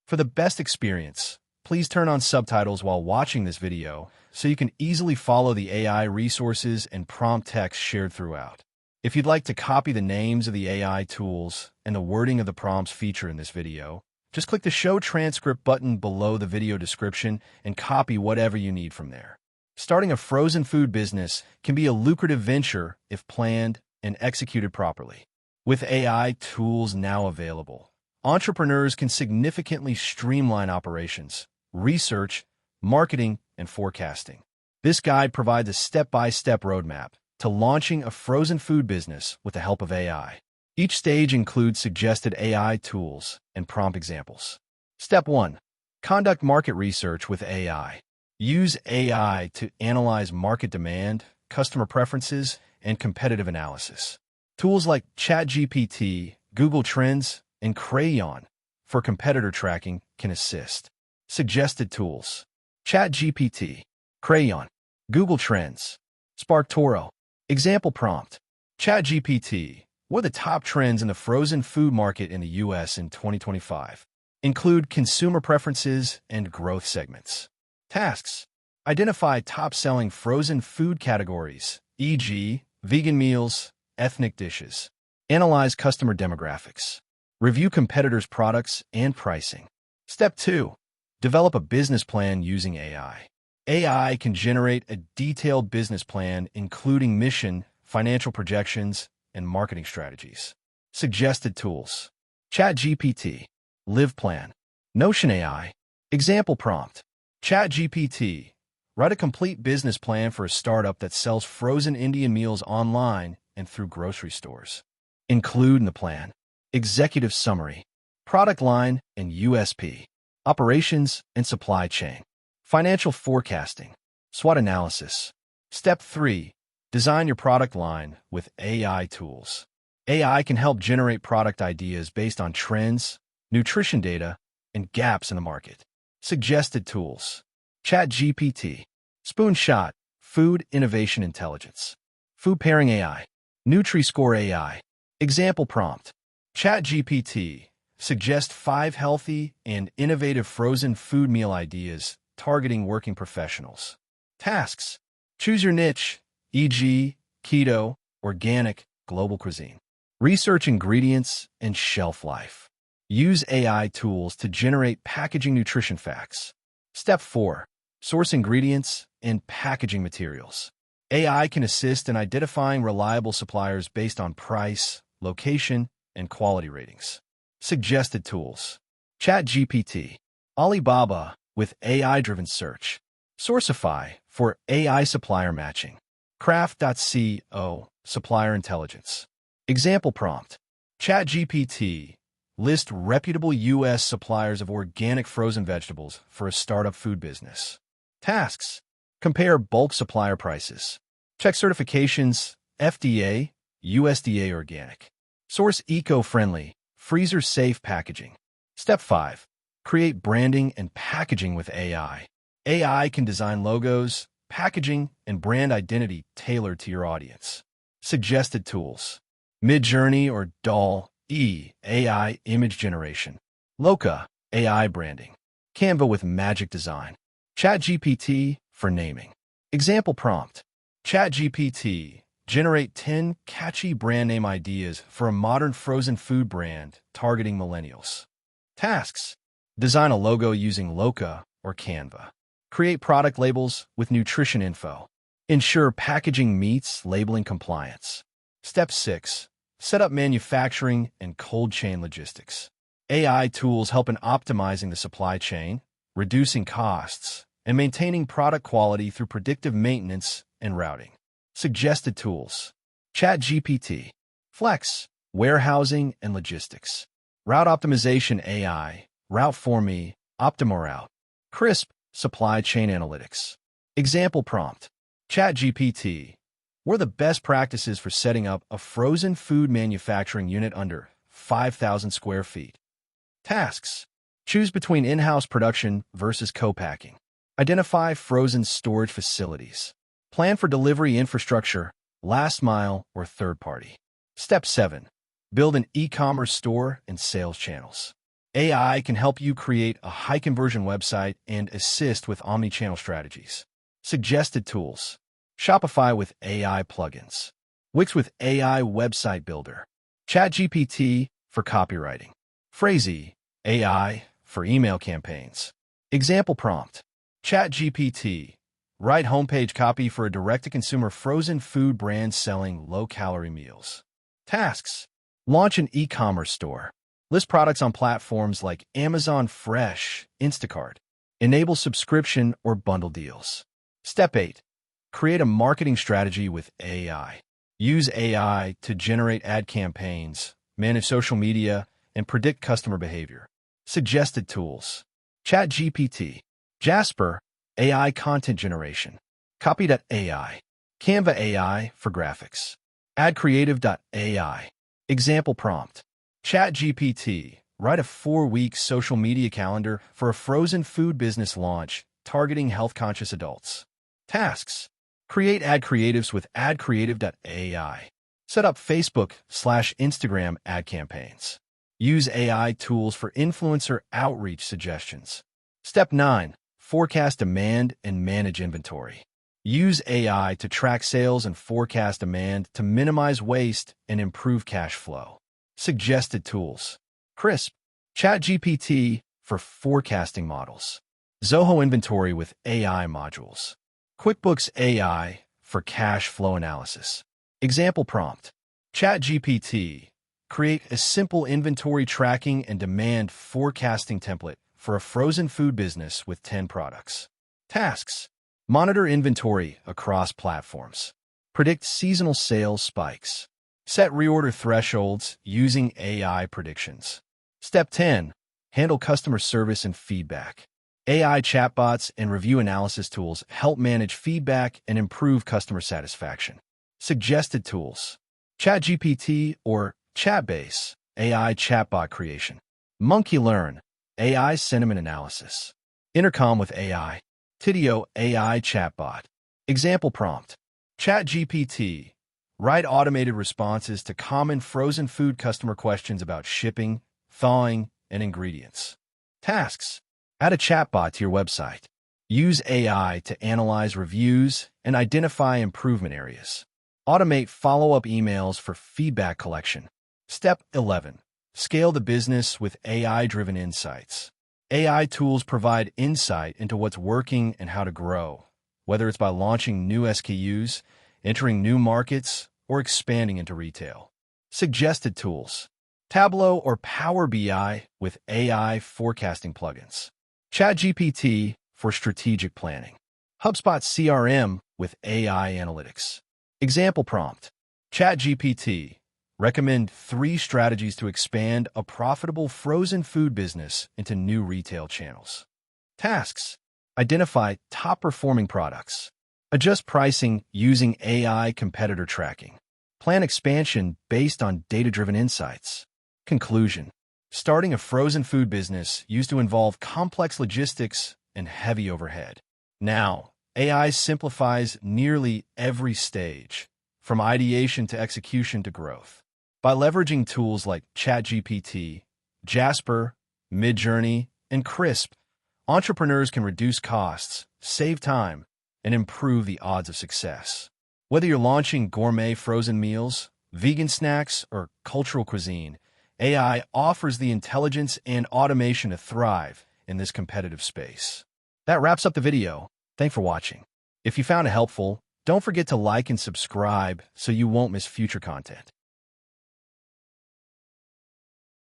For the best experience, please turn on subtitles while watching this video so you can easily follow the AI resources and prompt text shared throughout. If you'd like to copy the names of the AI tools and the wording of the prompts featured in this video, just click the Show Transcript button below the video description and copy whatever you need from there. Starting a frozen food business can be a lucrative venture if planned and executed properly. With AI tools now available, entrepreneurs can significantly streamline operations, research, marketing, and forecasting. This guide provides a step-by-step roadmap to launching a frozen food business with the help of AI. Each stage includes suggested AI tools and prompt examples. Step 1. Conduct market research with AI. Use AI to analyze market demand, customer preferences, and competitive analysis. Tools like ChatGPT, Google Trends, and Crayon for competitor tracking can assist. Suggested tools: ChatGPT, Crayon, Google Trends, SparkToro. Example prompt: ChatGPT, what are the top trends in the frozen food market in the U.S. in 2025? Include consumer preferences and growth segments. Tasks: identify top-selling frozen food categories, e.g., vegan meals, ethnic dishes. Analyze customer demographics. Review competitors' products and pricing. Step 2. Develop a business plan using AI. AI can generate a detailed business plan including mission, financial projections, and marketing strategies. Suggested tools: ChatGPT, Live Plan, Notion AI. Example prompt: ChatGPT, write a complete business plan for a startup that sells frozen Indian meals online and through grocery stores. Include in the plan: executive summary, product line and USP, operations and supply chain, financial forecasting, SWOT analysis. Step 3. Design your product line with AI tools. AI can help generate product ideas based on trends, nutrition data, and gaps in the market. Suggested tools: ChatGPT, Spoonshot, Food Innovation Intelligence, Food Pairing AI, Nutri-Score AI. Example prompt: ChatGPT, suggest 5 healthy and innovative frozen food meal ideas targeting working professionals. Tasks: choose your niche, e.g., keto, organic, global cuisine. Research ingredients and shelf life. Use AI tools to generate packaging nutrition facts. Step 4. Source ingredients and packaging materials. AI can assist in identifying reliable suppliers based on price, location, and quality ratings. Suggested tools: ChatGPT, Alibaba with AI-driven search, Sourcify for AI supplier matching, Craft.co, supplier intelligence. Example prompt: ChatGPT, list reputable U.S. suppliers of organic frozen vegetables for a startup food business. Tasks: compare bulk supplier prices. Check certifications: FDA, USDA organic. Source eco-friendly, freezer-safe packaging. Step 5. Create branding and packaging with AI. AI can design logos, packaging, and brand identity tailored to your audience. Suggested tools: Midjourney or DALL-E, AI image generation, Loca, AI branding, Canva with magic design, ChatGPT for naming. Example prompt: ChatGPT, generate 10 catchy brand name ideas for a modern frozen food brand targeting millennials. Tasks: design a logo using Loca or Canva. Create product labels with nutrition info. Ensure packaging meets labeling compliance. Step 6. Set up manufacturing and cold chain logistics. AI tools help in optimizing the supply chain, reducing costs, and maintaining product quality through predictive maintenance and routing. Suggested tools: ChatGPT, Flex, warehousing and logistics, Route optimization AI, Route for Me, OptimaRoute, Crisp, supply chain analytics. Example prompt: ChatGPT, what are the best practices for setting up a frozen food manufacturing unit under 5,000 square feet? Tasks: choose between in-house production versus co-packing. Identify frozen storage facilities. Plan for delivery infrastructure, last mile, or third party. Step 7. Build an e-commerce store and sales channels. AI can help you create a high-conversion website and assist with omnichannel strategies. Suggested tools. Shopify with AI plugins. Wix with AI website builder. ChatGPT for copywriting. Phrasee, AI for email campaigns. Example prompt. ChatGPT. Write homepage copy for a direct-to-consumer frozen food brand selling low-calorie meals. Tasks. Launch an e-commerce store. List products on platforms like Amazon Fresh, Instacart. Enable subscription or bundle deals. Step 8. Create a marketing strategy with AI. Use AI to generate ad campaigns, manage social media, and predict customer behavior. Suggested tools. ChatGPT. Jasper, AI content generation. Copy.ai. Canva AI for graphics. AdCreative.ai. Example prompt. ChatGPT. Write a 4-week social media calendar for a frozen food business launch targeting health-conscious adults. Tasks. Create ad creatives with AdCreative.ai. Set up Facebook/Instagram ad campaigns. Use AI tools for influencer outreach suggestions. Step 9. Forecast demand and manage inventory. Use AI to track sales and forecast demand to minimize waste and improve cash flow. Suggested tools. Crisp. ChatGPT for forecasting models. Zoho Inventory with AI modules. QuickBooks AI for cash flow analysis. Example prompt. ChatGPT. Create a simple inventory tracking and demand forecasting template for a frozen food business with 10 products. Tasks. Monitor inventory across platforms. Predict seasonal sales spikes. Set reorder thresholds using AI predictions. Step 10. Handle customer service and feedback. AI chatbots and review analysis tools help manage feedback and improve customer satisfaction. Suggested tools. ChatGPT or Chatbase, AI chatbot creation. MonkeyLearn, AI sentiment analysis. Intercom with AI. Tidio AI chatbot. Example prompt. ChatGPT. Write automated responses to common frozen food customer questions about shipping, thawing, and ingredients. Tasks. Add a chatbot to your website. Use AI to analyze reviews and identify improvement areas. Automate follow-up emails for feedback collection. Step 11. Scale the business with AI-driven insights. AI tools provide insight into what's working and how to grow, whether it's by launching new SKUs, entering new markets, or expanding into retail. Suggested tools. Tableau or Power BI with AI forecasting plugins. ChatGPT for strategic planning. HubSpot CRM with AI analytics. Example prompt. ChatGPT. Recommend 3 strategies to expand a profitable frozen food business into new retail channels. Tasks. Identify top-performing products. Adjust pricing using AI competitor tracking. Plan expansion based on data-driven insights. Conclusion. Starting a frozen food business used to involve complex logistics and heavy overhead. Now, AI simplifies nearly every stage, from ideation to execution to growth. By leveraging tools like ChatGPT, Jasper, Midjourney, and Crisp, entrepreneurs can reduce costs, save time, and improve the odds of success. Whether you're launching gourmet frozen meals, vegan snacks, or cultural cuisine, AI offers the intelligence and automation to thrive in this competitive space. That wraps up the video. Thanks for watching. If you found it helpful, don't forget to like and subscribe so you won't miss future content.